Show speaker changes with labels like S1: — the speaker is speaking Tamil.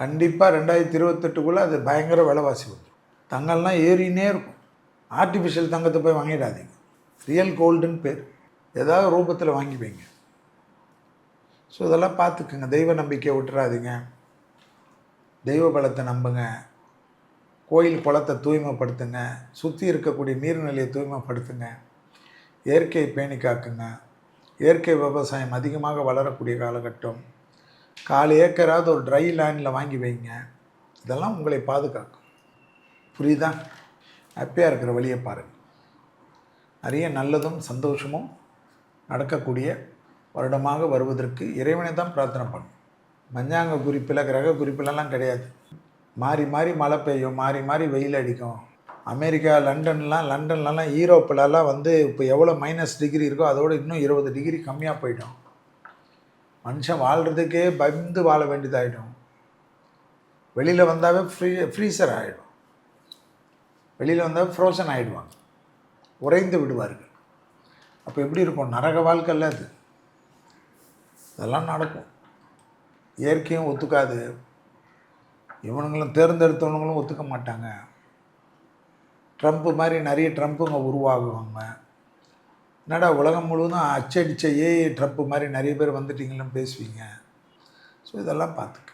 S1: கண்டிப்பாக 2028க்குள்ளே அது பயங்கர விலைவாசி வந்துடும். தங்கம்லாம் ஏறினே இருக்கும். ஆர்டிஃபிஷியல் தங்கத்தை போய் வாங்கிடாதீங்க. ரியல் கோல்டுன்னு பேர். ஏதாவது ரூபத்தில் வாங்கி வைங்க. ஸோ இதெல்லாம் பார்த்துக்குங்க. தெய்வ நம்பிக்கையை விட்டுறாதீங்க. தெய்வ பலத்தை நம்புங்க. கோயில் குளத்தை தூய்மைப்படுத்துங்க. சுற்றி இருக்கக்கூடிய நீர்நிலையை தூய்மைப்படுத்துங்க. இயற்கையை பேணி காக்குங்க. இயற்கை விவசாயம் அதிகமாக வளரக்கூடிய காலகட்டம். 4 ஏக்கராவது ஒரு ட்ரை லேண்டில் வாங்கி வைங்க. இதெல்லாம் உங்களை பாதுகாக்கும். புரியுதா? ஹாப்பியாக இருக்கிற வழியை பாருங்கள். நிறைய நல்லதும் சந்தோஷமும் நடக்கக்கூடிய வருடமாக வருவதற்கு இறைவனை தான் பிரார்த்தனை பண்ணும். மஞ்சாங்க குறிப்பில் கிரக குறிப்பிலெல்லாம் கிடையாது. மாறி மாறி மழை பெய்யும், மாறி மாறி வெயில் அடிக்கும். அமெரிக்கா லண்டன்லலாம் ஈரோப்பிலலாம் இப்போ எவ்வளோ -டிகிரி இருக்கோ அதோடு இன்னும் 20 டிகிரி கம்மியாக போயிடும். மனுஷன் வாழ்கிறதுக்கே பயந்து வாழ வேண்டியதாகிடும். வெளியில் வந்தாவே ஃப்ரீசர் ஆகிடும். வெளியில் வந்தால் ஃப்ரோசன் ஆகிடுவாங்க, உறைந்து விடுவார்கள். அப்போ எப்படி இருக்கும்? நரக வாழ்க்கையில் அது. இதெல்லாம் நடக்கும். இயற்கையும் ஒத்துக்காது, இவனுங்களும் தேர்ந்தெடுத்தவனுங்களும் ஒத்துக்க மாட்டாங்க. ட்ரம்ப்பு மாதிரி நிறைய ட்ரம்ப்புங்க உருவாகுவாங்க. என்னடா உலகம் முழுவதும் அச்சடித்த ட்ரம்ப்பு மாதிரி நிறைய பேர் வந்துட்டீங்களும் பேசுவீங்க. ஸோ இதெல்லாம் பார்த்துக்க.